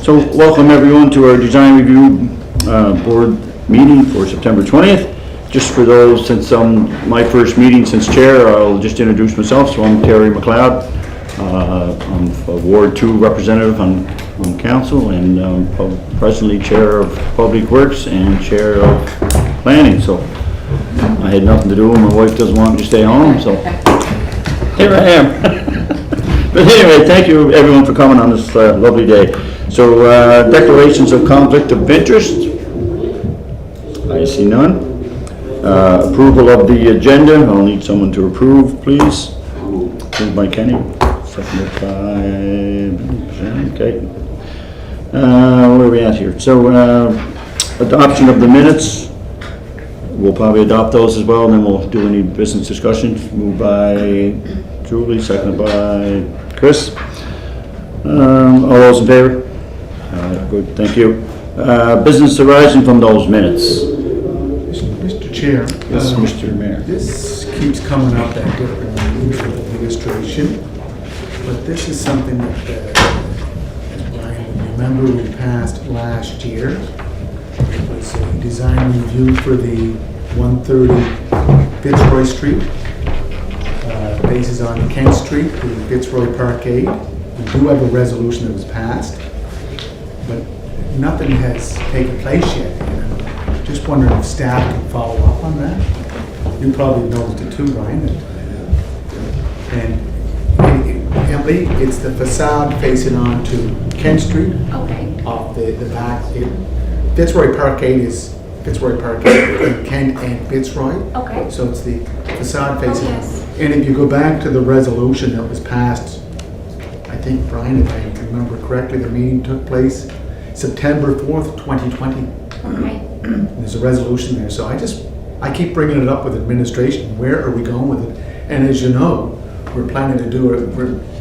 So welcome everyone to our design review board meeting for September 20th. Just for those, since my first meeting since chair, I'll just introduce myself. So I'm Terry McLeod. I'm a Ward 2 representative on council, and presently chair of Public Works and chair of planning. So I had nothing to do, and my wife doesn't want me to stay home, so here I am. But anyway, thank you everyone for coming on this lovely day. So declarations of conflict of interest. I see none. Approval of the agenda. I'll need someone to approve, please. Moved by Kenny. Seconded by okay. Where are we at here? So adoption of the minutes. We'll probably adopt those as well, and then we'll do any business discussions. Moved by Julie, seconded by Chris. All those in favor? Good, thank you. Business arising from those minutes. Mr. Chair. Yes, Mr. Mayor. This keeps coming up at different meetings with administration, but this is something that, as Brian will remember, we passed last year. It was a design review for the 130 Fitzroy Street. Bases on Kent Street, the Fitzroy Parkade. We do have a resolution that was passed, but nothing has taken place yet. And I'm just wondering if staff can follow up on that. You probably noticed it too, Brian. And Emily, it's the facade facing onto Kent Street. Okay. Off the back. Fitzroy Parkade is Fitzroy Parkade, Kent and Fitzroy. Okay. So it's the facade facing. Oh, yes. And if you go back to the resolution that was passed, I think, Brian, if I remember correctly, the meeting took place September 4th, 2020. Okay. There's a resolution there. So I keep bringing it up with administration. Where are we going with it? And as you know, we're planning to do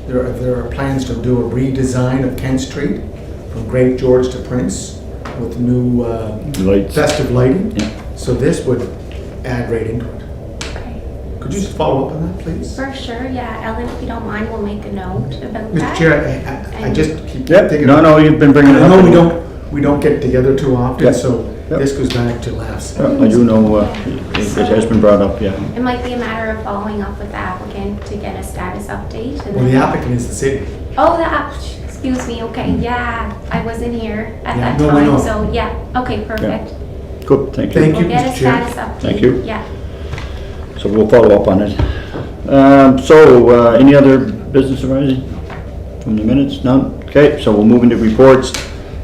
there are plans to do a redesign of Kent Street from Great George to Prince with new festive lighting. Yeah. So this would add right into it. Okay. Could you just follow up on that, please? For sure, yeah. Ellen, if you don't mind, we'll make a note about Mr. that. Chair, I just keep thinking. No, you've been bringing it up. I know we don't get together too often, Yep. so Yep. this goes back to last. I do know it has been brought up, yeah. It might be a matter of following up with the applicant to get a status update. And Well, the then- applicant is the city. Oh, excuse me, okay, yeah. I wasn't here at Yeah, that no, I time, know. so yeah. Okay, perfect. Good, thank you. Thank you. We'll get a Mr. Chair. status update. Thank you. Yeah. So we'll follow up on it. Any other business arising from the minutes? None? Okay, so we'll move into reports.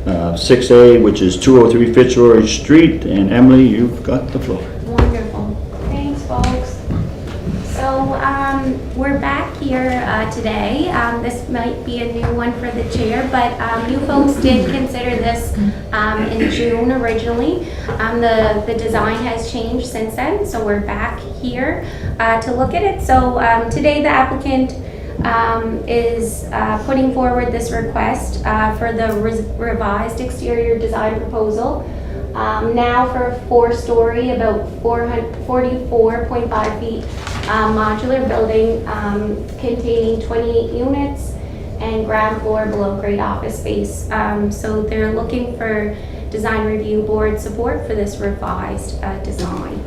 6A, which is 203 Fitzroy Street, and Emily, you've got the floor. Wonderful. Thanks, folks. So we're back here today. This might be a new one for the chair, but you folks did consider this in June originally. The design has changed since then, so we're back here to look at it. So today the applicant is putting forward this request for the revised exterior design proposal. Now for a 4-story, about 44.5 feet modular building containing 28 units and ground floor below grade office space. So they're looking for design review board support for this revised design.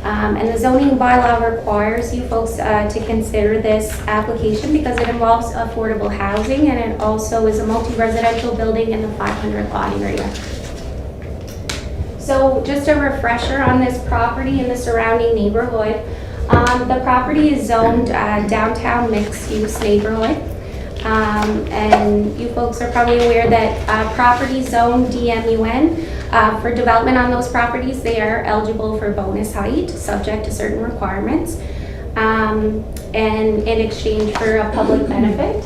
And the zoning bylaw requires you folks to consider this application because it involves affordable housing and it also is a multi-residential building in the 500 lot area. So just a refresher on this property and the surrounding neighborhood. The property is zoned downtown mixed-use neighborhood. And you folks are probably aware that property zone DMUN, for development on those properties, they are eligible for bonus height, subject to certain requirements, and in exchange for a public benefit.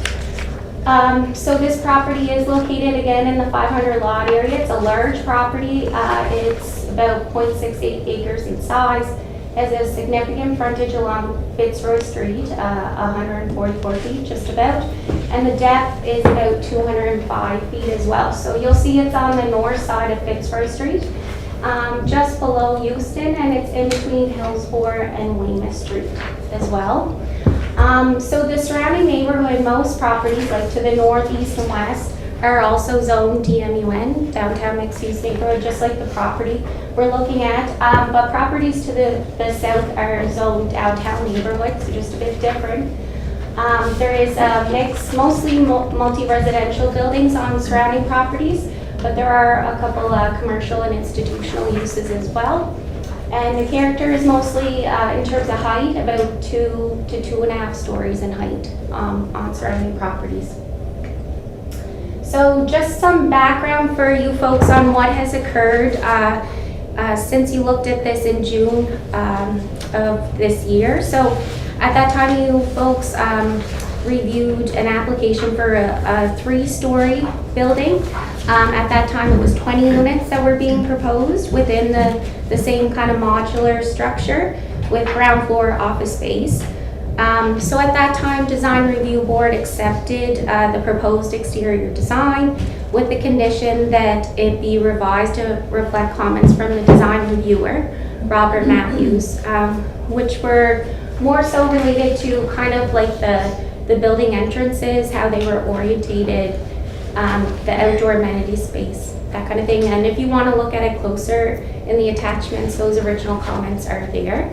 So this property is located again in the 500 lot area. It's a large property. It's about 0.68 acres in size. Has a significant frontage along Fitzroy Street, 144 feet just about, and the depth is about 205 feet as well. So you'll see it's on the north side of Fitzroy Street, just below Euston, and it's in between Hillsborough and Weymouth Street as well. So the surrounding neighborhood, most properties like to the north, east, and west are also zoned DMUN, downtown mixed use neighborhood, just like the property we're looking at. But properties to the south are zoned downtown neighborhood, so just a bit different. There is a mix, mostly multi-residential buildings on surrounding properties, but there are a couple commercial and institutional uses as well. And the character is mostly, in terms of height, about 2 to 2.5 stories in height on surrounding properties. So just some background for you folks on what has occurred since you looked at this in June of this year. So at that time, you folks reviewed an application for a 3-story building. At that time, it was 20 units that were being proposed within the same kind of modular structure with ground floor office space. So at that time, Design Review Board accepted the proposed exterior design with the condition that it be revised to reflect comments from the design reviewer, Robert Matthews, which were more so related to kind of like the building entrances, how they were orientated, the outdoor amenity space, that kind of thing. And if you want to look at it closer in the attachments, those original comments are there.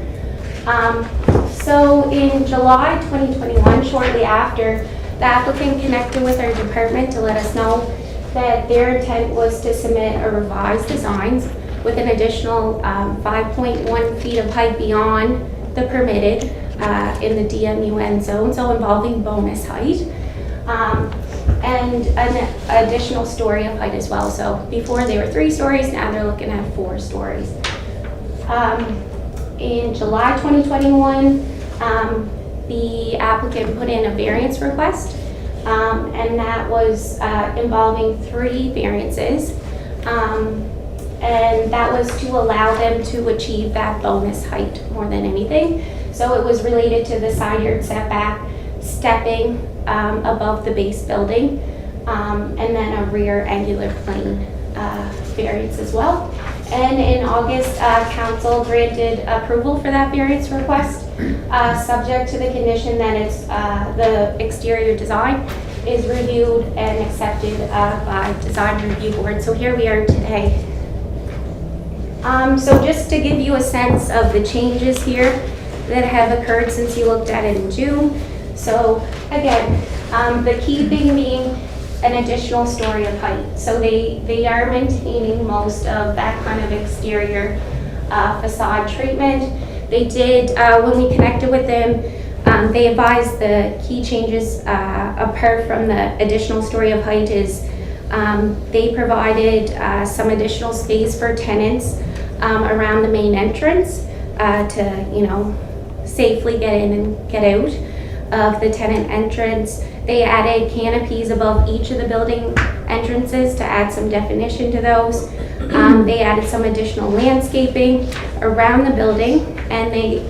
So in July 2021, shortly after, the applicant connected with our department to let us know that their intent was to submit a revised design with an additional 5.1 feet of height beyond the permitted in the DMUN zone, so involving bonus height, and an additional story of height as well. So before they were 3 stories, now they're looking at 4 stories. In July 2021, the applicant put in a variance request, and that was involving 3 variances. And that was to allow them to achieve that bonus height more than anything. So it was related to the side yard setback, stepping above the base building, and then a rear angular plane variance as well. And in August, council granted approval for that variance request, subject to the condition that it's the exterior design is reviewed and accepted by Design Review Board. So here we are today. So just to give you a sense of the changes here that have occurred since you looked at it in June. So again, the key thing being an additional story of height. So they are maintaining most of that kind of exterior facade treatment. They did, when we connected with them, they advised the key changes apart from the additional story of height is they provided some additional space for tenants around the main entrance to, you know, safely get in and get out of the tenant entrance. They added canopies above each of the building entrances to add some definition to those. They added some additional landscaping around the building, and they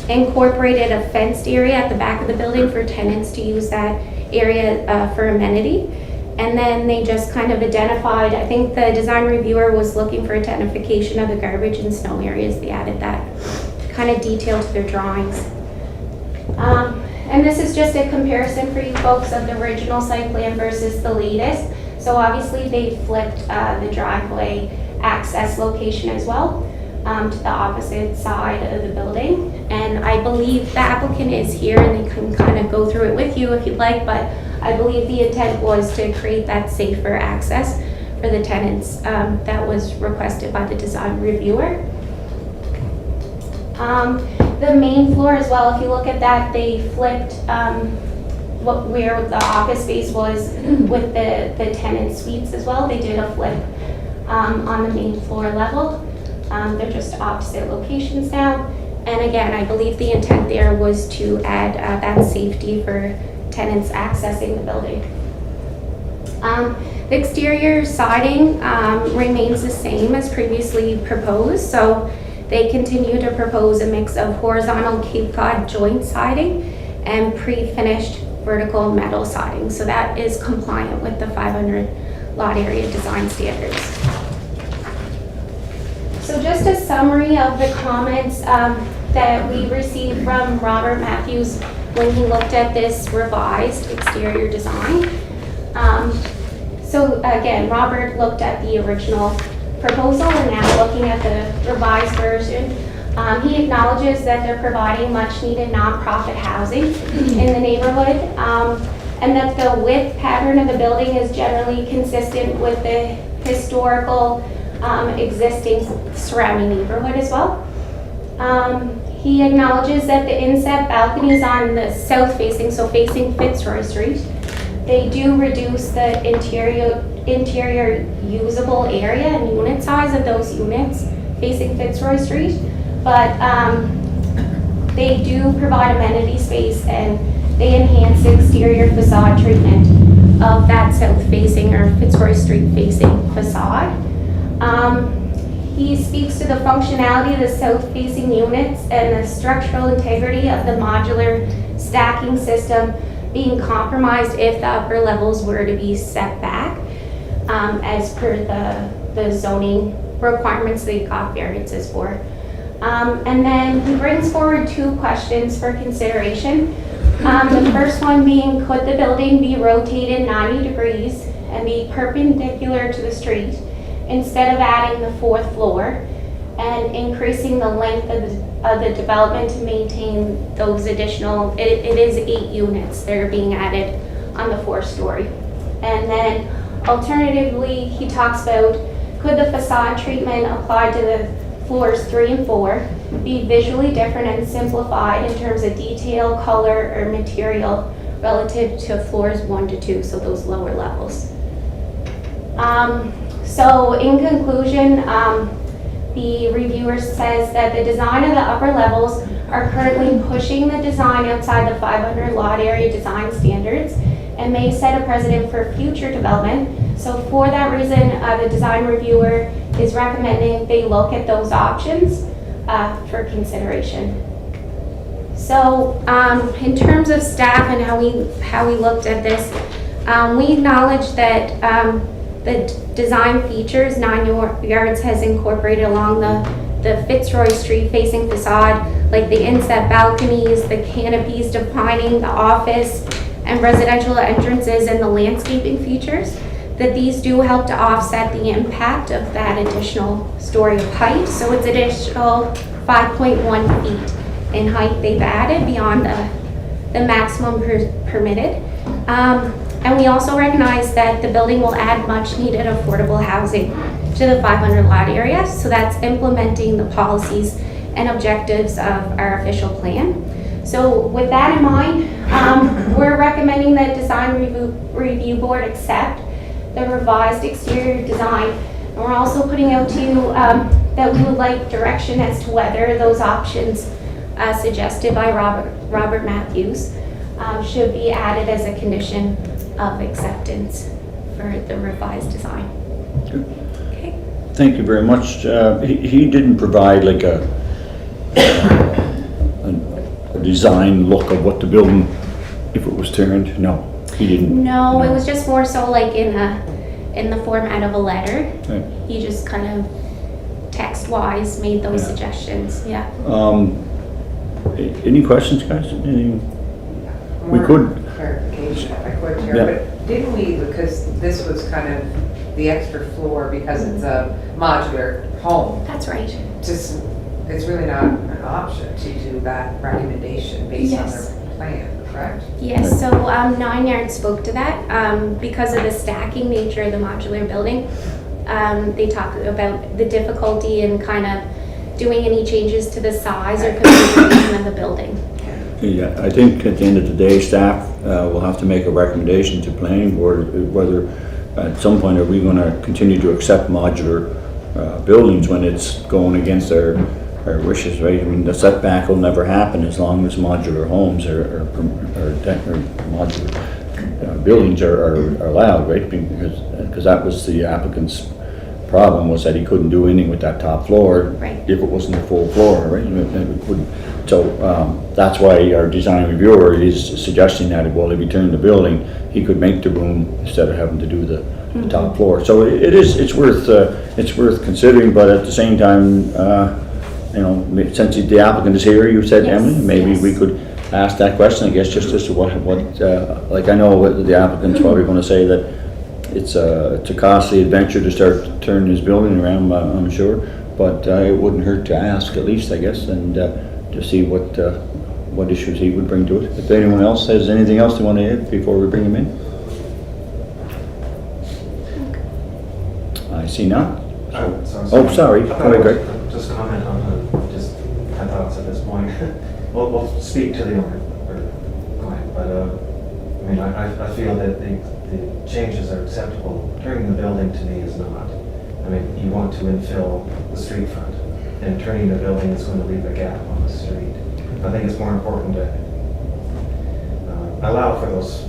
incorporated a fenced area at the back of the building for tenants to use that area for amenity. And then they just kind of identified, I think the design reviewer was looking for identification of the garbage and snow areas. They added that kind of detail to their drawings. And this is just a comparison for you folks of the original site plan versus the latest. So obviously they flipped the driveway access location as well to the opposite side of the building. And I believe the applicant is here and they can kind of go through it with you if you'd like, but I believe the intent was to create that safer access for the tenants that was requested by the design reviewer. The main floor as well, if you look at that, they flipped where the office space was with the tenant suites as well. They did a flip on the main floor level. They're just opposite locations now. And again, I believe the intent there was to add that safety for tenants accessing the building. The exterior siding remains the same as previously proposed. So they continue to propose a mix of horizontal Cape Cod joint siding and pre-finished vertical metal siding. So that is compliant with the 500 lot area design standards. So just a summary of the comments that we received from Robert Matthews when he looked at this revised exterior design. So again, Robert looked at the original proposal and now looking at the revised version. He acknowledges that they're providing much needed nonprofit housing in the neighborhood, and that the width pattern of the building is generally consistent with the historical existing surrounding neighborhood as well. He acknowledges that the inset balconies on the south facing, so facing Fitzroy Street, they do reduce the interior usable area and unit size of those units facing Fitzroy Street, but they do provide amenity space and they enhance the exterior facade treatment of that south facing or Fitzroy Street facing facade. He speaks to the functionality of the south facing units and the structural integrity of the modular stacking system being compromised if the upper levels were to be set back, as per the zoning requirements they got variances for. And then he brings forward 2 questions for consideration. The first one being, could the building be rotated 90 degrees and be perpendicular to the street instead of adding the 4th floor and increasing the length of the development to maintain those additional, it is 8 units that are being added on the 4th story. And then alternatively, he talks about, could the facade treatment applied to the floors 3 and 4 be visually different and simplified in terms of detail, color, or material relative to floors 1 to 2, so those lower levels. So in conclusion, the reviewer says that the design of the upper levels are currently pushing the design outside the 500 lot area design standards and may set a precedent for future development. So for that reason, the design reviewer is recommending they look at those options for consideration. So in terms of staff and how we looked at this, we acknowledge that the design features 9 yards has incorporated along the Fitzroy Street facing facade, like the inset balconies, the canopies defining the office and residential entrances, and the landscaping features, that these do help to offset the impact of that additional story of height. So it's additional 5.1 feet in height they've added beyond the maximum permitted. And we also recognize that the building will add much needed affordable housing to the 500 lot area. So that's implementing the policies and objectives of our official plan. So with that in mind, we're recommending that Design Review Board accept the revised exterior design. And we're also putting out to you that we would like direction as to whether those options suggested by Robert Matthews should be added as a condition of acceptance for the revised design. Okay. Thank you very much. He didn't provide like a design look of what the building, if it was turned. No, he didn't. No, it was just more so like in the format of a letter. Right. He just kind of text-wise made those suggestions. Yeah. Any questions, guys? We could. Clarification, if I could, Chair, Yeah. but didn't we, because this was kind of the extra floor because it's a modular home, That's right. just, it's really not an option to do that recommendation based on Yes. their plan, correct? Yes, so 9 yards spoke to that because of the stacking nature of the modular building. They talked about the difficulty in kind of doing any changes to the size or configuration of the building. Yeah, I think at the end of the day, staff will have to make a recommendation to planning board whether at some point are we going to continue to accept modular buildings when it's going against our wishes, right? I mean, the setback will never happen as long as modular homes or modular buildings are allowed, right? Because that was the applicant's problem, was that he couldn't do anything with that top floor. Right. If it wasn't a full floor, right? So that's why our design reviewer is suggesting that, well, if he turned the building, he could make the room instead of having to do the top floor. So it's worth considering, but at the same time, since the applicant is here, you said, Yes, Emily, maybe yes. we could ask that question, I guess, just as to what like I know what the applicant's probably going to say that it's a costly adventure to start turning his building around, I'm sure, but it wouldn't hurt to ask at least, I guess, and to see what issues he would bring to it. If anyone else has anything else they want to add before we bring him in? I see none. Oh, sorry. Go ahead, Greg. Just comment on just my thoughts at this point. We'll speak to the owner, or go ahead, but I mean, I feel that the changes are acceptable. Turning the building to me is not. I mean, you want to infill the street front, and turning the building is going to leave a gap on the street. I think it's more important to allow for those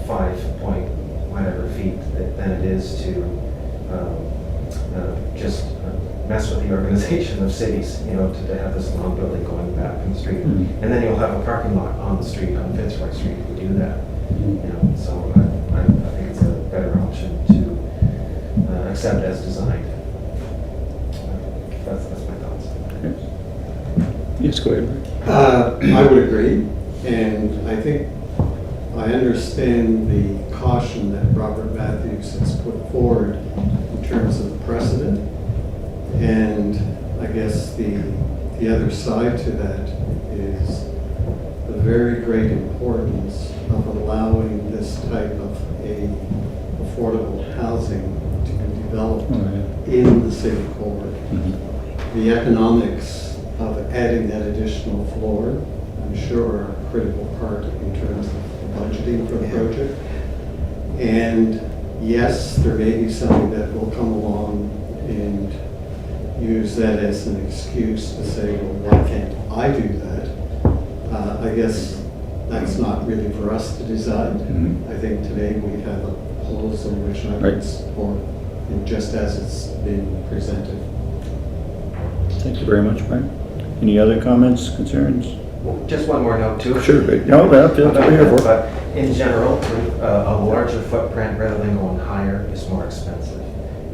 5 point whatever feet than it is to just mess with the organization of cities, you know, to have this long building going back from the street. Mm-hmm. And then you'll have a parking lot on the street, on Fitzroy Street, if you do that. You know, so I think it's a better option to accept as designed. That's my thoughts. Yes, go ahead. I would agree, and I think I understand the caution that Robert Matthews has put forward in terms of the precedent, and I guess the other side to that is the very great importance of allowing this type of a affordable housing to be developed in the city core. Mm-hmm. The economics of adding that additional floor, I'm sure, are a critical part in terms of the budgeting for the project. And yes, there may be something that will come along and use that as an excuse to say, well, why can't I do that? I guess that's not really for us to decide. Mhm. I think today we have a proposal which I Right. would support, and just as it's been presented. Thank you very much, Brian. Any other comments, concerns? Well, just one more note too. Sure, Greg. No, that's what we're here for. But in general, a larger footprint rather than going higher is more expensive.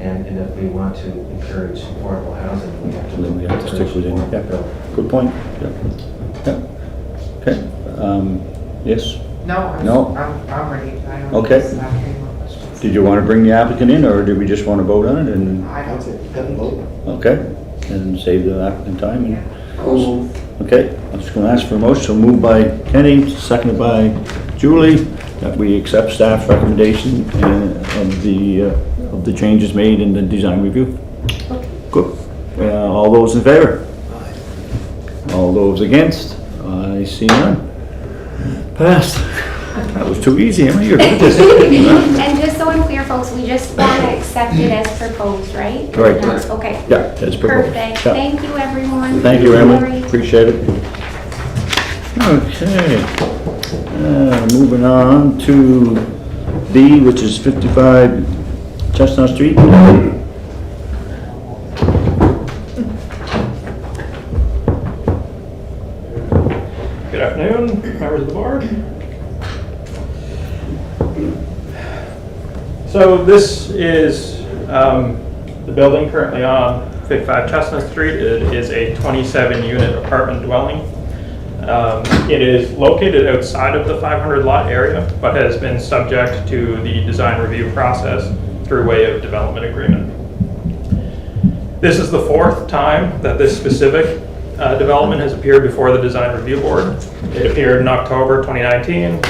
And if we want to encourage affordable housing, we have to. Then we have to stick within, encourage yeah, affordable good point. Yeah. Yeah. Okay, yes? No. I'm ready. I don't Okay. have any more questions. Did you want to bring the applicant in, or did we just want to vote on it and, I That's don't. it, have a vote. okay, and save the applicant time? and- Yeah. Okay, I'm just going to ask for a motion. So moved by Kenny, seconded by Julie, that we accept staff's recommendation of the changes made in the design review. Good. All those in favor? All those against? I see none. Passed. That was too easy, Emma. You're good at this. And just so I'm clear, folks, we just want to accept it as proposed, right? Right. That's- Okay. Yeah, that's proposed. Perfect. Yeah. Thank you, everyone. Thank you, Emma. Lori. Appreciate it. Okay. Moving on to B, which is 55 Chestnut Street. Good afternoon, members of the board. So this is the building currently on 55 Chestnut Street. It is a 27-unit apartment dwelling. It is located outside of the 500 lot area, but has been subject to the design review process through way of development agreement. This is the fourth time that this specific development has appeared before the design review board. It appeared in October 2019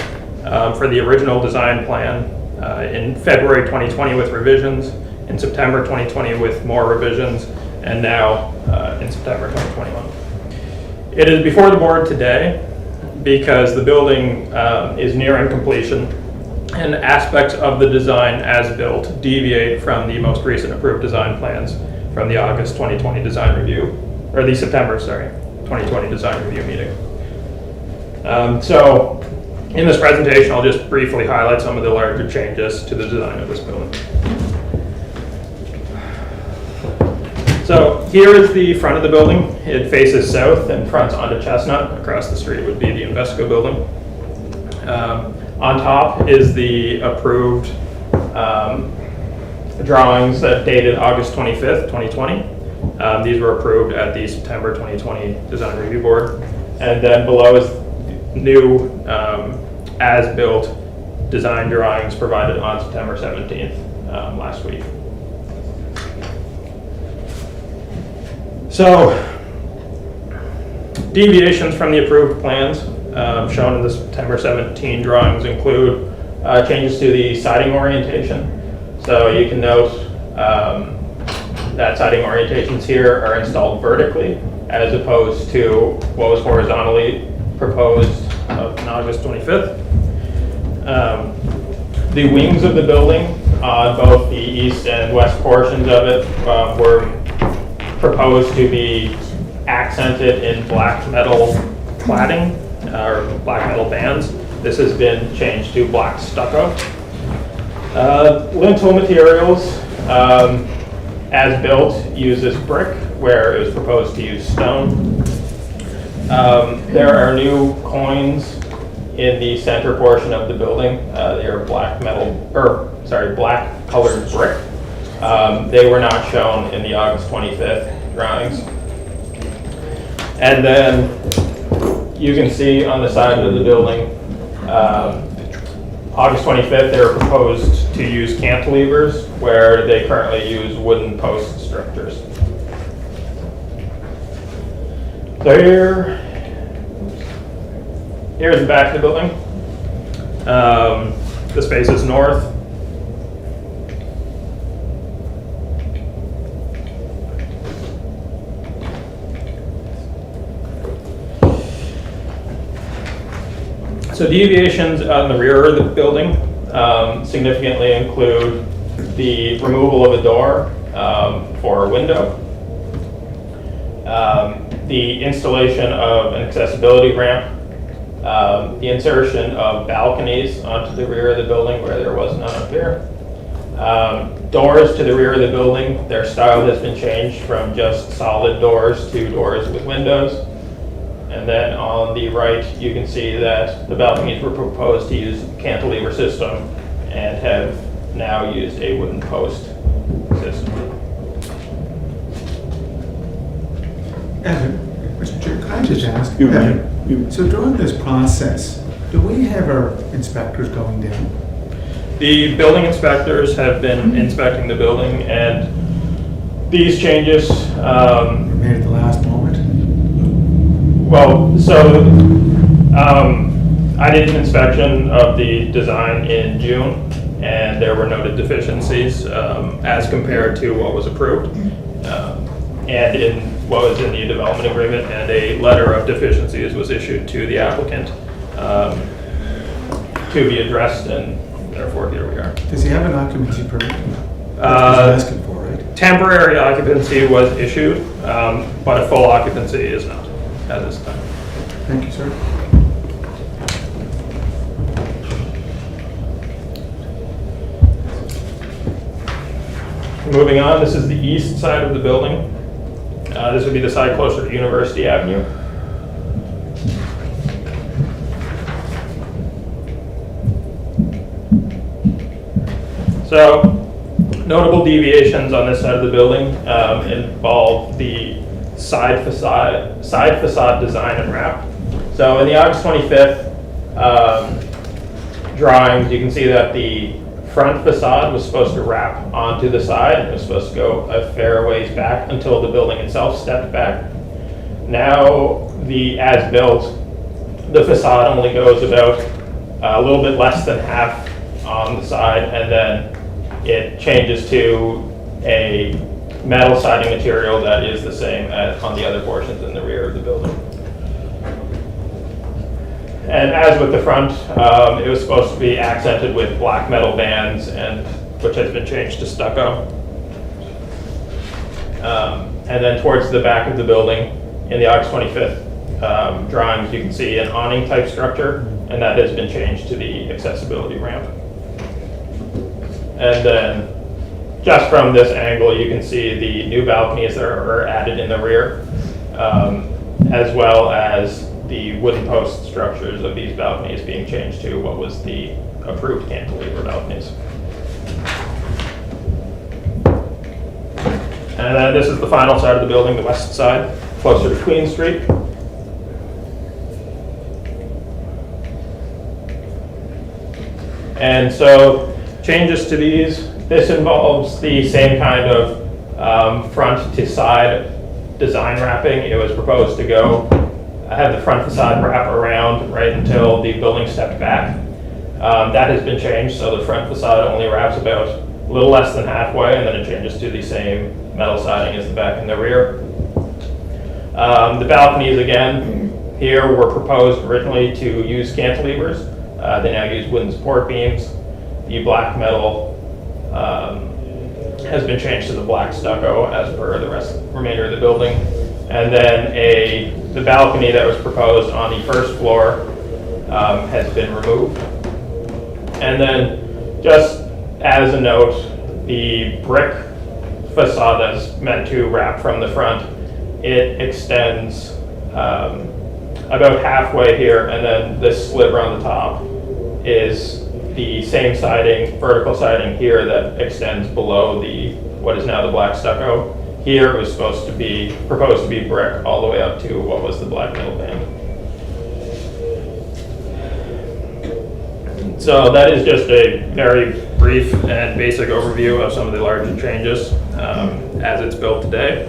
for the original design plan, in February 2020 with revisions, in September 2020 with more revisions, and now in September 2021. It is before the board today because the building is nearing completion, and aspects of the design as built deviate from the most recent approved design plans from the August 2020 design review, or the September, 2020 design review meeting. So in this presentation, I'll just briefly highlight some of the larger changes to the design of this building. So here is the front of the building. It faces south and fronts onto Chestnut. Across the street would be the Invesco building. On top is the approved drawings that dated August 25th, 2020. These were approved at the September 2020 Design Review Board. And then below is new as-built design drawings provided on September 17th last week. So, deviations from the approved plans shown in the September 17 drawings include changes to the siding orientation. So you can note that siding orientations here are installed vertically as opposed to what was horizontally proposed on August 25th. The wings of the building on both the east and west portions of it were proposed to be accented in black metal cladding or black metal bands. This has been changed to black stucco. Lintel materials, as built, uses brick where it was proposed to use stone. There are new coins in the center portion of the building. They are black colored brick. They were not shown in the August 25th drawings. And then you can see on the side of the building, August 25th, they were proposed to use cantilevers where they currently use wooden post structures. So here's the back of the building. This faces north. So deviations on the rear of the building significantly include the removal of a door for a window, the installation of an accessibility ramp, the insertion of balconies onto the rear of the building where there was none up here. Doors to the rear of the building, their style has been changed from just solid doors to doors with windows. And then on the right, you can see that the balconies were proposed to use cantilever system and have now used a wooden post system. Evan, Mr. Chair, could I just ask, You- Evan, you- so during this process, do we have our inspectors going down? The building inspectors have been inspecting the building, and these changes, Or made at the last moment? well, so I did an inspection of the design in June, and there were noted deficiencies as compared to what was approved, and in what was in the development agreement, and a letter of deficiencies was issued to the applicant to be addressed, and therefore here we are. Does he have an occupancy permit? That's what he's asking for, right? Temporary occupancy was issued, but a full occupancy is not at this time. Thank you, sir. Moving on, this is the east side of the building. This would be the side closer to University Avenue. So, notable deviations on this side of the building involve the side facade design and wrap. So in the August 25th drawings, you can see that the front facade was supposed to wrap onto the side, and it was supposed to go a fair ways back until the building itself stepped back. Now, as built, the facade only goes about a little bit less than half on the side, and then it changes to a metal siding material that is the same as on the other portions in the rear of the building. And as with the front, it was supposed to be accented with black metal bands, which has been changed to stucco. And then towards the back of the building, in the August 25th drawings, you can see an awning type structure, and that has been changed to the accessibility ramp. And then just from this angle, you can see the new balconies that are added in the rear, as well as the wooden post structures of these balconies being changed to what was the approved cantilever balconies. And then this is the final side of the building, the west side, closer to Queen Street. And so changes to these, This involves the same kind of front to side design wrapping. It was proposed to have the front facade wrap around right until the building stepped back. That has been changed, so the front facade only wraps about a little less than halfway, and then it changes to the same metal siding as the back and the rear. The balconies, again, here were proposed originally to use cantilevers. They now use wooden support beams. The black metal has been changed to the black stucco as per the remainder of the building. And then the balcony that was proposed on the first floor has been removed. And then, just as a note, the brick facade that's meant to wrap from the front, it extends about halfway here, and then this sliver on the top is the same siding, vertical siding here that extends below what is now the black stucco. Here it was proposed to be brick all the way up to what was the black metal band. So that is just a very brief and basic overview of some of the larger changes as it's built today.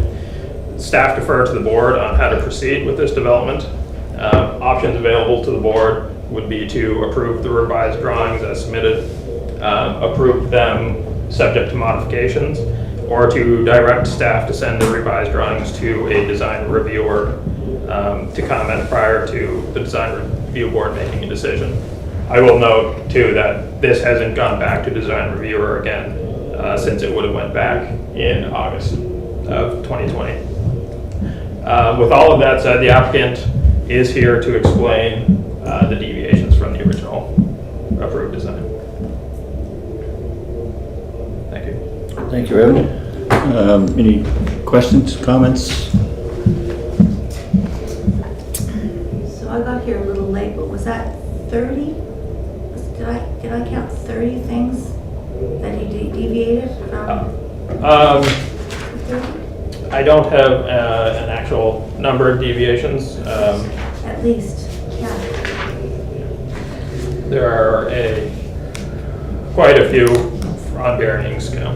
Staff defer to the board on how to proceed with this development. Options available to the board would be to approve the revised drawings as submitted, approve them subject to modifications, or to direct staff to send the revised drawings to a design reviewer to comment prior to the design review board making a decision. I will note too that this hasn't gone back to design reviewer again since it would have went back in August of 2020. With all of that said, the applicant is here to explain the deviations from the original approved design. Thank you. Thank you, Evan. Any questions, comments? So I got here a little late, but was that 30? Did I count 30 things that he deviated from? 30? I don't have an actual number of deviations. At least, yeah. There are quite a few on varying scale.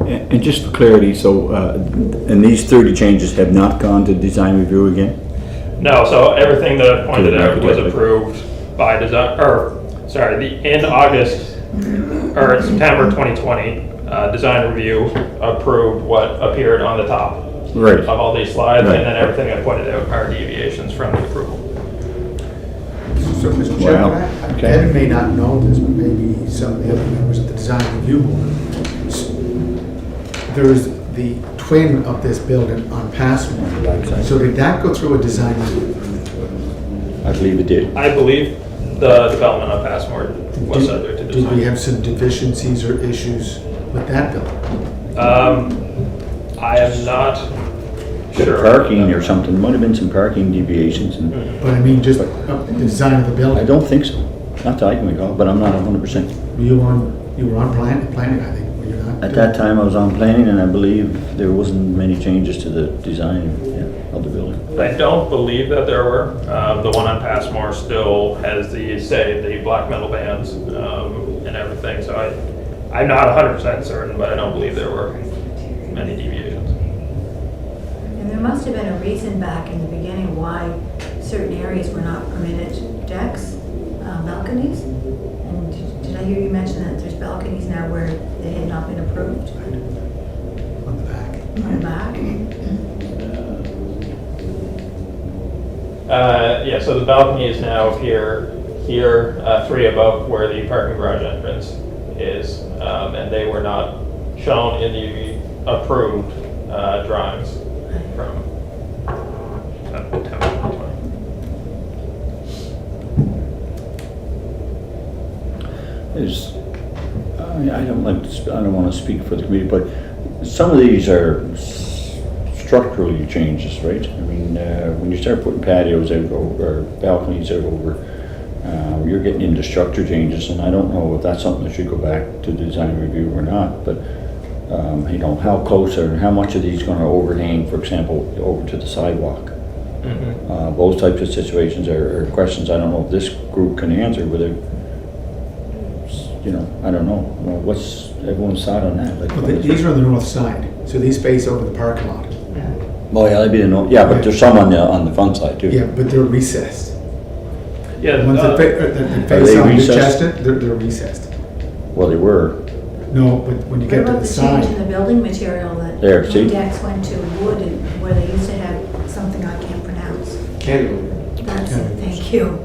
And just for clarity, so, and these 30 changes have not gone to design review again? No, so everything that I pointed out was approved by design, in August, or September 2020, design review approved what appeared on the top Right. of all these slides, Right. and then everything I pointed out are deviations from the approval. So, Mr. Chair, Wow. Okay. Ed may not know this, but maybe some of the other members of the design review board. There's the twin of this building on Passmore. So did that go through a design review? I believe it did. I believe the development on Passmore was subject to Did we design. have some deficiencies or issues with that building? I am not sure. Parking or something, might have been some parking deviations. And But I mean, just the design of the I building. don't think so. Not that I can recall, but I'm not 100%. You were on planning, I think, were you not? At that time, I was on planning, and I believe there wasn't many changes to the design of the building. I don't believe that there were. The one on Passmore still has the black metal bands and everything, so I'm not 100% certain, but I don't believe there were many deviations. And there must have been a reason back in the beginning why certain areas were not permitted decks, balconies. And did I hear you mention that there's balconies now where they had not been approved On the back. on the back? Yeah, so the balcony is now here, 3 above where the parking garage entrance is, and they were not shown in the approved drawings from September 2020. I don't want to speak for the committee, but some of these are structurally changes, right? I mean, when you start putting patios out or balconies out over, you're getting into structure changes, and I don't know if that's something that should go back to design review or not, but how close or how much of these going to overhang, for example, over to the sidewalk? Those types of situations are questions I don't know if this group can answer, whether, you know, I don't know. Well, what's everyone's thought on that? Like, Well, these are on the north side, so these face over the parking lot. oh, yeah, that'd be the no, yeah, but there's some on the front side too. Yeah, but they're recessed. Yeah, The ones that face they on recessed? Chestnut, they're recessed. Well, they were. No, but when you What get to about the the change in side, the building material that There, the see? decks went to wood and where they used to have something I can't pronounce? Cantilever. That's it, thank you.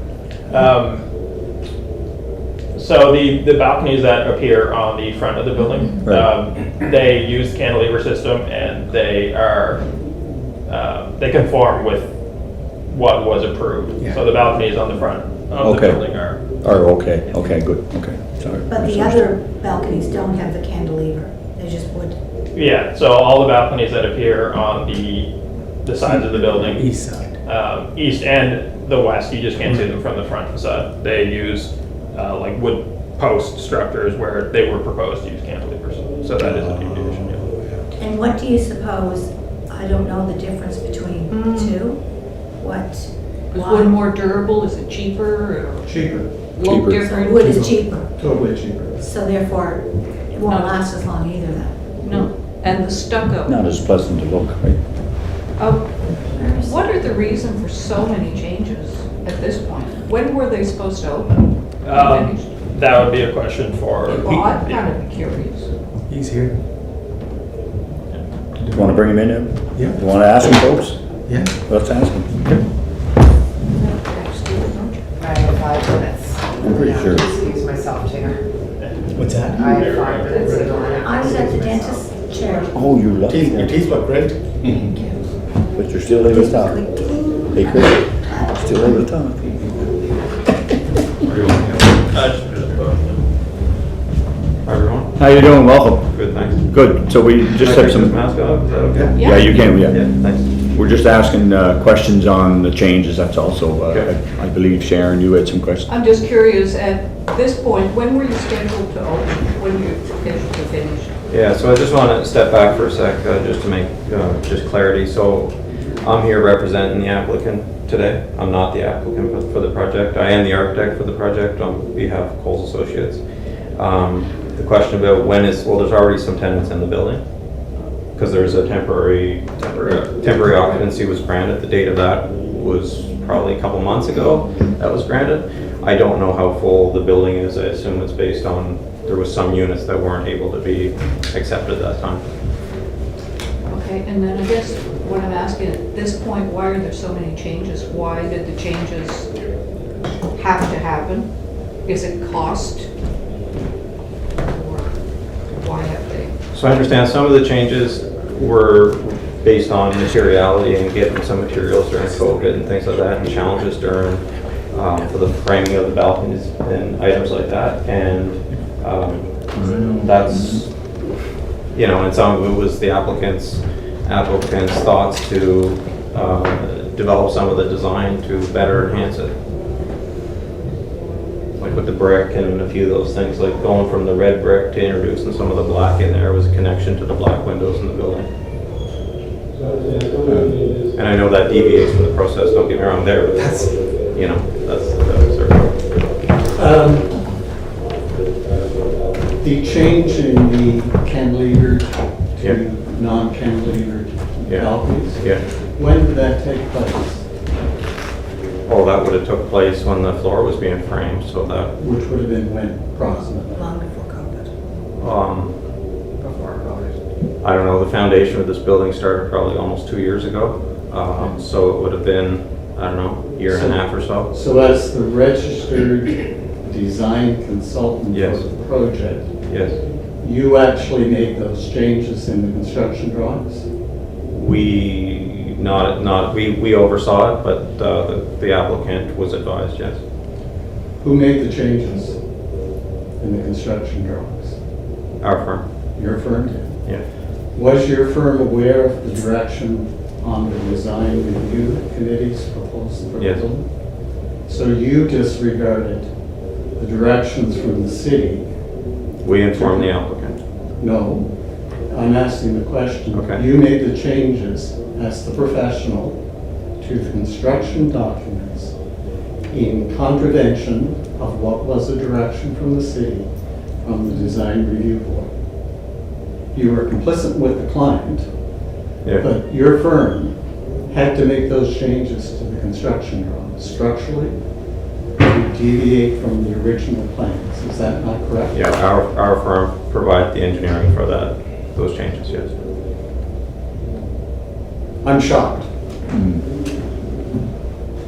So the balconies that appear on the front of the building, Right. they use the cantilever system and they are, they conform with what was approved. Yeah. So the balconies on the front of the Okay. building are, Oh, okay, okay, good, okay, sorry. But the other balconies don't have the cantilever, they're just wood. yeah, so all the balconies that appear on the sides of the building, east side. east and the west, you just can't see them from the front facade. They use like wood post structures where they were proposed to use cantilevers. So that is a deviation. Yeah. And what do you suppose, I don't know the difference between the two, what? Is why? wood more durable, is it cheaper, or Cheaper, look Cheaper. different? Wood is cheaper, totally cheaper. so therefore it won't No. last as long either then. No, and the stucco. Not as pleasant to look, right? What are the reason for so many changes at this point? When were they supposed to open? Finished? That would be a question for. Well, I'm kind of curious. He's here. You wanna bring him in now? Yeah, You wanna ask him, folks? yeah. Let's ask him. I have 5 minutes. I'm pretty sure. Excuse myself, Chair. What's that? I have 5 minutes to go in. I was at the dentist's chair. Oh, you love Your it. teeth look great. But you're still able to talk. Hey, Chris, still able to talk. Hi everyone, How you doing? Welcome. good, thanks. Good, so we just have Can I take this some, mask off? Is that okay? yeah, you can, Yeah, yeah. thanks. We're just asking questions on the changes, that's also, Okay. I believe Sharon, you had some questions. I'm just curious, at this point, when were you scheduled to open? When were you scheduled to finish? Yeah, so I just want to step back for a sec, just to make, just clarity. So I'm here representing the applicant today. I'm not the applicant for the project. I am the architect for the project on behalf of Coles Associates. The question about when is, well, there's already some tenants in the building, because there's a temporary occupancy was granted. The date of that was probably a couple months ago that was granted. I don't know how full the building is. I assume it's based on, there was some units that weren't able to be accepted at that time. Okay, and then I guess what I'm asking, at this point, why are there so many changes? Why did the changes have to happen? Is it cost? Or why have they? So I understand some of the changes were based on materiality and getting some materials during COVID and things like that, and challenges during, for the framing of the balconies and items like that. And that's, you know, and some of it was the applicant's thoughts to develop some of the design to better enhance it. Like with the brick and a few of those things, like going from the red brick to introducing some of the black in there was a connection to the black windows in the building. And I know that deviates from the process, don't get me wrong there, but that's, you know, that was their. The change in the cantilevered Yeah. to non-cantilevered Yeah. balconies, Yeah. when did that take place? Oh, that would have took place when the floor was being framed, so that, Which would have been when approximately? Long before COVID. I don't know, the foundation of this building started probably almost 2 years ago. So it would have been, I don't know, year and a half or so. So as the registered design consultant Yes. for the project, Yes. you actually made those changes in the construction drawings? We oversaw it, but the applicant was advised, yes. Who made the changes in the construction drawings? Our firm, Your firm did? yeah. Was your firm aware of the direction on the design review committee's proposal for the Yes. building? So you disregarded the directions from the city? We informed the applicant. No, I'm asking the question. Okay. You made the changes as the professional to the construction documents in contravention of what was the direction from the city from the design review board. You were complicit with the client, Yeah. but your firm had to make those changes to the construction drawings structurally to deviate from the original plans. Is that not correct? Yeah, our firm provided the engineering for those changes, yes. I'm shocked.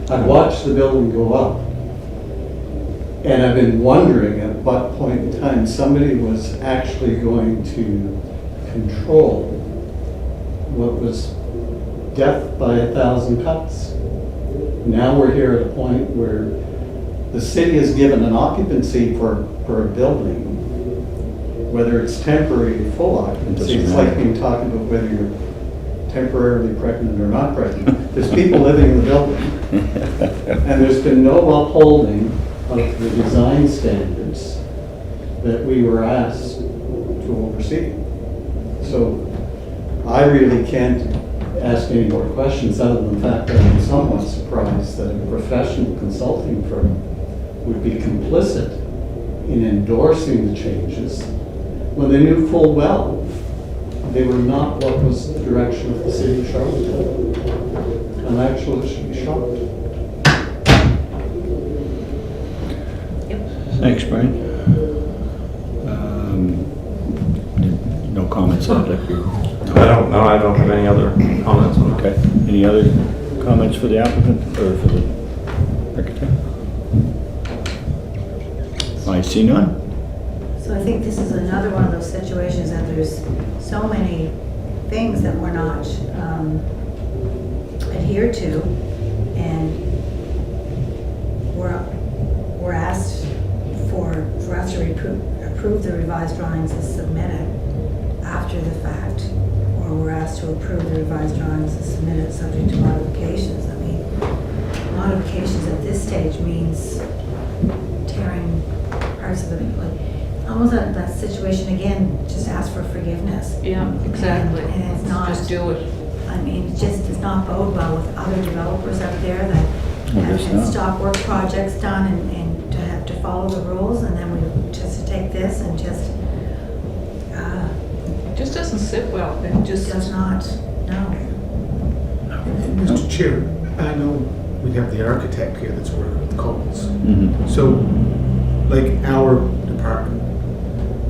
I've watched the building go up, and I've been wondering at what point in time somebody was actually going to control what was death by 1,000 cuts. Now we're here at a point where the city has given an occupancy for a building, whether it's temporary or full occupancy. It's like being talking about whether you're temporarily pregnant or not pregnant. There's people living in the building, and there's been no upholding of the design standards that we were asked to oversee. So I really can't ask any more questions other than the fact that I'm somewhat surprised that a professional consulting firm would be complicit in endorsing the changes when they knew full well they were not what was the direction of the city of Charlottetown. And actually should be shocked. Thanks, Brian. No comments on that. I don't have any other comments on that. Okay. Any other comments for the applicant or for the architect? I see none. So I think this is another one of those situations that there's so many things that we're not adhered to, and we're asked for us to approve the revised drawings as submitted after the fact, or we're asked to approve the revised drawings as submitted subject to modifications. I mean, modifications at this stage means tearing parts of the, like, almost that situation again, just ask for forgiveness. Yeah, exactly. And it's not. Just do it. I mean, it just does not bode well with other developers out there that Well, it's have not. stop work projects done and to have to follow the rules, and then we just to take this and just, It just doesn't sit well. It just does not, no. Mr. Chair, I know we have the architect here that's working with codes. Mhm. So, like our department,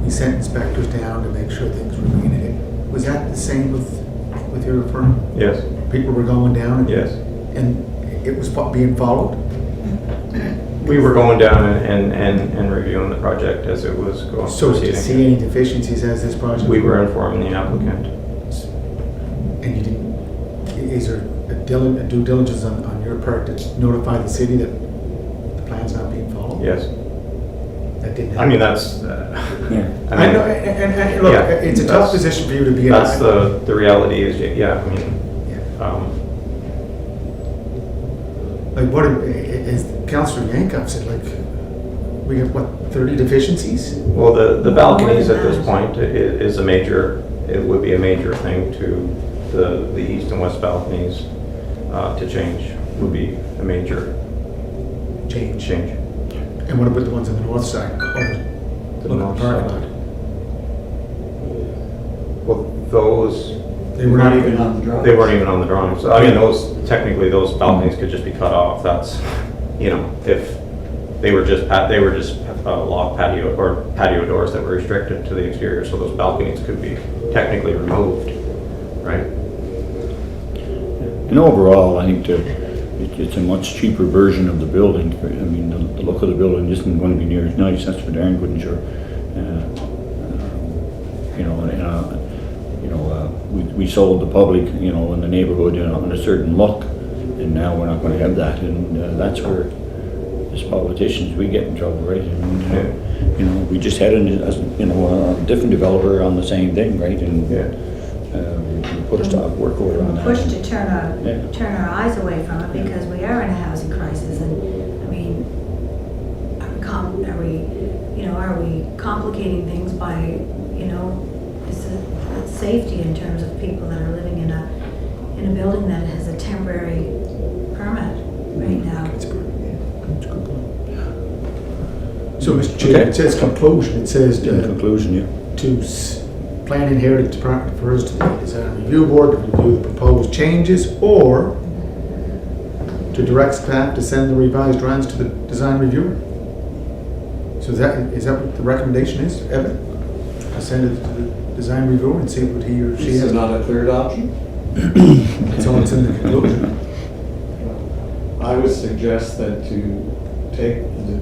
we sent inspectors down to make sure things were green. Was that the same with your firm? Yes, People were going down and? yes. And it was being followed? We were going down and reviewing the project as it was going, So did you see proceeding. any deficiencies as this project? We were informing the applicant. And you didn't, is there a due diligence on your part to notify the city that the plan's not being followed? Yes. That didn't happen? I mean, that's, Yeah. I know, and look, Yeah, it's a tough that's- position for you to be in. that's the reality is, yeah, I mean, Yeah. Like what, as Councillor Yankoff said, like, we have what, 30 deficiencies? well, the balconies More at than this that. point is a major, it would be a major thing to the east and west balconies to change, would be a major change. And what about the ones on the north side, over The the north parking side. lot? Well, those, They were not even on the drawings. they weren't even on the drawings. I mean, technically, those balconies could just be cut off. That's, if they were just locked patio or patio doors that were restricted to the exterior, so those balconies could be technically removed, right? And overall, I think it's a much cheaper version of the building. I mean, the look of the building isn't going to be near as nice, that's for darn good and sure. We sold the public, in the neighborhood, on a certain look, and now we're not going to have that, and that's where, as politicians, we get in trouble, right? And, we just had a different developer on the same thing, right? And we put a stop work order on that. Pushed to turn Yeah. our eyes away from it because we are in a housing crisis, and I mean, are we complicating things by, is it safety in terms of people that are living in a building that has a temporary permit right now? That's good. That's a good point. So, Mr. Chair, Okay. it says conclusion, it says In conclusion, yeah. plan inherited department refers to the design review board to review the proposed changes, or to direct staff to send the revised drawings to the design reviewer. So is that what the recommendation is, Evan? To send it to the design reviewer and see what he or she This has? is not a third option? That's all it's in the conclusion. I would suggest that to take the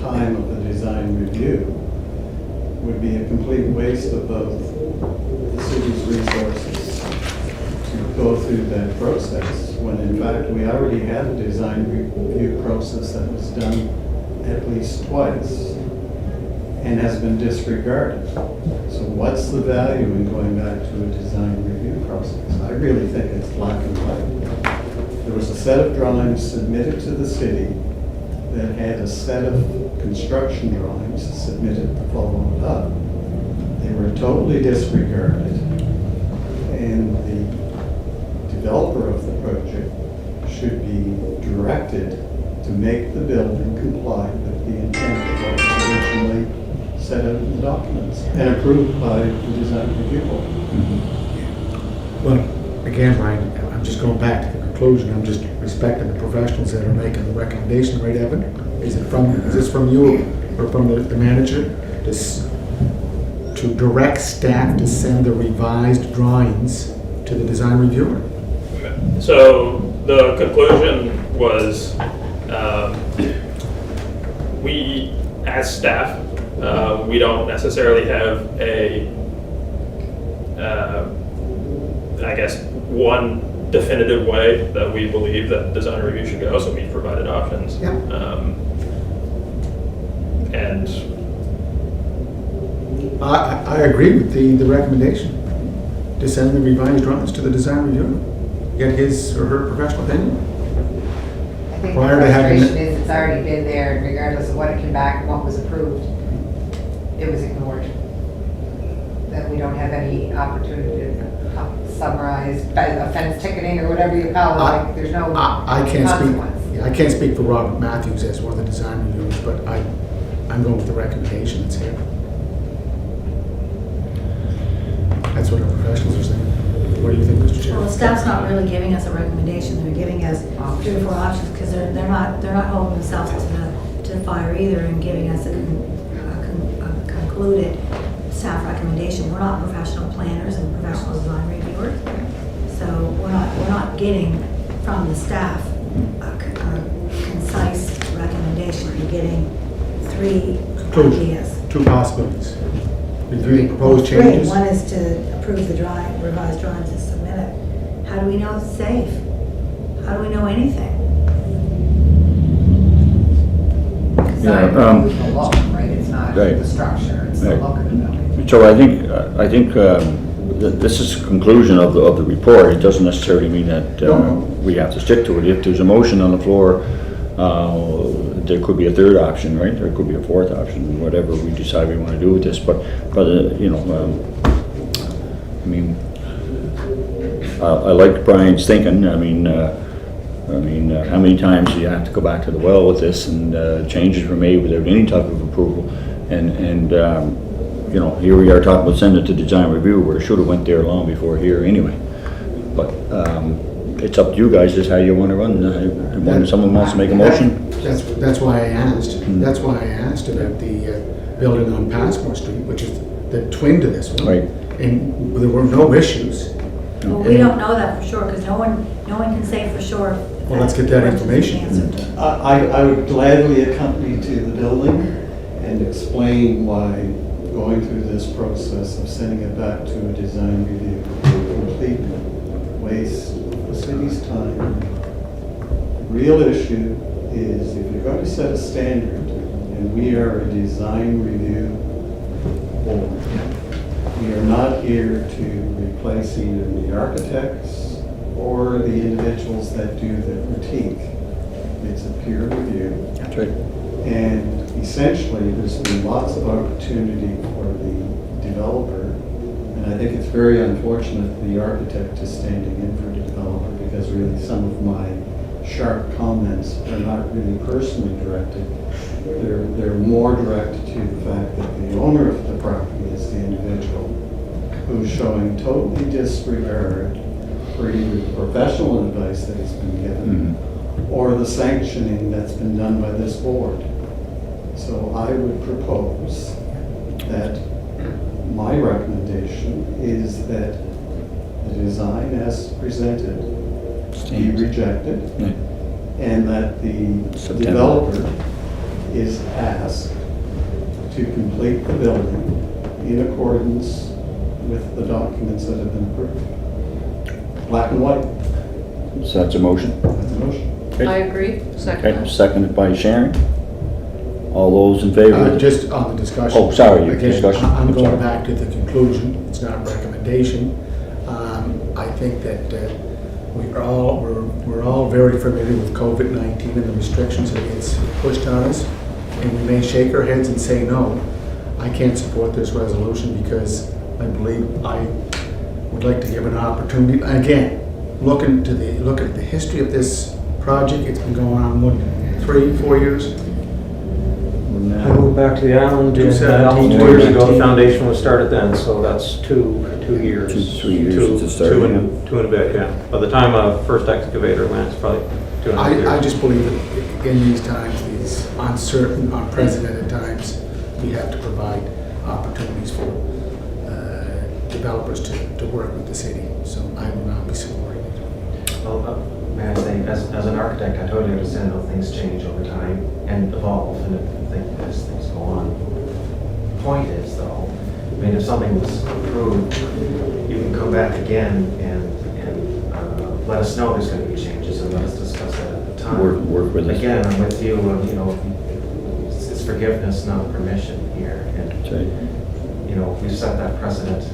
time of the design review would be a complete waste of both the city's resources to go through that process, when in fact we already had a design review process that was done at least twice and has been disregarded. So what's the value in going back to a design review process? I really think it's black and white. There was a set of drawings submitted to the city that had a set of construction drawings submitted to follow it up. They were totally disregarded, and the developer of the project should be directed to make the building comply with the intent of what was originally set out in the documents and approved by the design review board. Well, again, Brian, I'm just going back to the conclusion. I'm just respecting the professionals that are making the recommendation, right, Evan? Is this from you or from the manager? To direct staff to send the revised drawings to the design reviewer? So the conclusion was, we, as staff, we don't necessarily have I guess, one definitive way that we believe that design review should go, so we provided options. Yeah. And I agree with the recommendation to send the revised drawings to the design reviewer. Get his or her professional opinion. I think the Prior to having frustration is it's already been there, and regardless of what came back and what was approved, it was ignored. That we don't have any opportunity to summarize, offense ticketing or whatever you call it, like there's no I can't consequence. speak. Yeah, I can't speak for Robert Matthews as one of the design reviewers, but I'm going with the recommendation that's here. That's what our professionals are saying. What do you think, Mr. Chair? Well, staff's not really giving us a recommendation, they're giving us 3 or 4 options, because they're not holding themselves to the fire either and giving us a concluded staff recommendation. We're not professional planners and professional design reviewers, so we're not getting from the staff a concise recommendation. We're getting 3 Conclusion. ideas. 2 possibilities. Review the proposed 3. changes. One is to approve the revised drawings and submit it. How do we know it's safe? How do we know anything? Design Yeah, review is the look, right? It's not right. the structure, it's the Right. look of the building. So I think this is a conclusion of the report. It doesn't necessarily mean that we have to stick to it. If there's a motion on the floor, there could be a third option, right? There could be a fourth option, whatever we decide we want to do with this. But you know, I mean, I like Brian's thinking. I mean, how many times do you have to go back to the well with this, and changes were made without any type of approval, and you know, here we are talking about sending it to design review, where it should have went there long before here anyway. But it's up to you guys, just how you want to run. When someone wants to make a motion, That's why I asked. That's why I asked about the building on Passmore Street, which is the twin to this one. Right. And there were no issues. Well, we don't know that for sure, because no one can say for sure. if Well, let's get that question is information. answered. I would gladly accompany to the building and explain why going through this process of sending it back to a design review is a complete waste of the city's time. The real issue is if you're going to set a standard, and we are a design review board, we are not here to replace either the architects or the individuals that do the critique. It's a peer review. that's right. And essentially, there's been lots of opportunity for the developer. And I think it's very unfortunate the architect is standing in for the developer, because really some of my sharp comments are not really personally directed. They're more directed to the fact that the owner of the property is the individual who's showing totally disregard for either the professional advice that has been given or the sanctioning that's been done by this board. So I would propose that my recommendation is that the design as presented be rejected and that the developer is asked to complete the building in accordance with the documents that have been approved. Black and white. So that's a motion? That's a motion. I agree, Okay, second. seconded by Sharon. All those in favor? Just on the discussion. Oh, sorry, your Again, discussion. I'm I'm going sorry. back to the conclusion, it's not a recommendation. I think that we're all very familiar with COVID-19 and the restrictions that it's pushed on us. And we may shake our heads and say, no, I can't support this resolution because I believe I would like to give an opportunity. Again, look at the history of this project. It's been going on, what, 3-4 years? I moved back to the island in 2017, 2 years ago, 2019. the foundation was started then, so that's 2 years. 3 years since it started, Two and a bit, yeah. By the time a first excavator went, it's probably 2.5 years. I just believe that in these times, these uncertain, unprecedented times, we have to provide opportunities for developers to work with the city. So I will not be supporting it. Well, may I say, as an architect, I totally understand how things change over time and evolve, and as things go on. The point is, though, I mean, if something was approved, you can come back again and let us know there's going to be changes, and let us discuss that at the time. Work with us. Again, I'm with you, you know, it's forgiveness, not permission here, and, That's right. you know, we've set that precedent.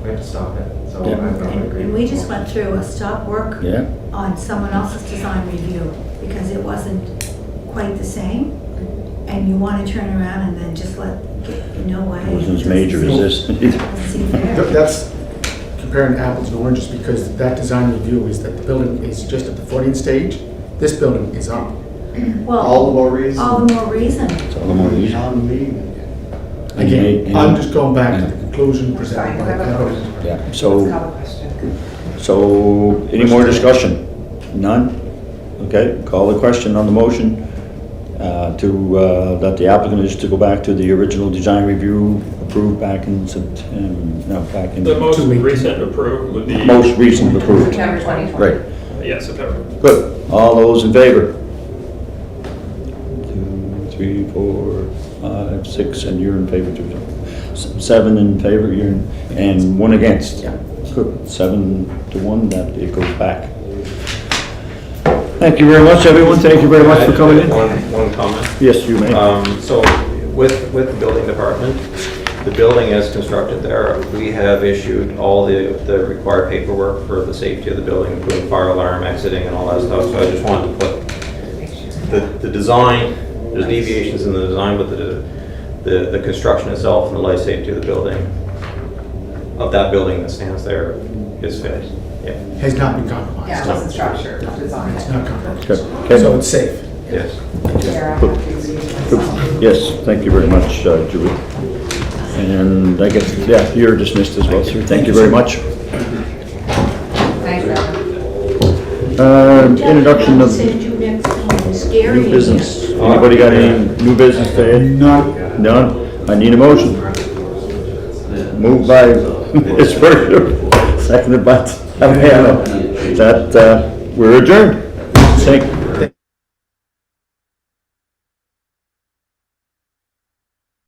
We have to stop it, so Yeah. I would agree. And we just went through a stop work Yeah, on someone else's design review because it wasn't quite the same. And you want to turn around and then just no way. it wasn't as major as this. Doesn't seem fair. That's comparing apples and oranges because that design review is that the building is just at the footing stage. This building is up. Well, All the more reason. all the more reason. It's all the more reason. Town meeting. Again, I'm just going back to the conclusion presented by Kevin. Yeah, Let's so, call the question. so, any more discussion? None? Okay, call the question on the motion that the applicant is to go back to the original design review approved back in back in. The most 2 weeks. recent approved would be. Most recent approved. September 2020. Right, Yeah, September. good. All those in favor? 2, 3, 4, 5, 6, and you're in favor too. 7 in favor, and 1 against. Yeah. Good, 7 to 1, that it goes back. Thank you very much, everyone. Thank you very much for coming in. One comment. Yes, you may. So with the building department, the building is constructed there. We have issued all the required paperwork for the safety of the building, including fire alarm, exiting and all that stuff. So I just wanted to put the design, there's deviations in the design, but the construction itself and the life safety of the building, of that building that stands there is fit. Yeah, Has not been compromised. Yeah, it wasn't structure, design. It's not compromised. Okay. So it's safe. yes. Yeah, I have to excuse myself. Yes, thank you very much, Julie. And I guess, yeah, you're dismissed as well, sir. Thank you very much. Thanks, Evan. Introduction of Send you next time. Scary. new business. Anybody got any new business to add? None. None? I need a motion. Moved by Fitzroy, seconded by Taviano. That, we're adjourned. Thank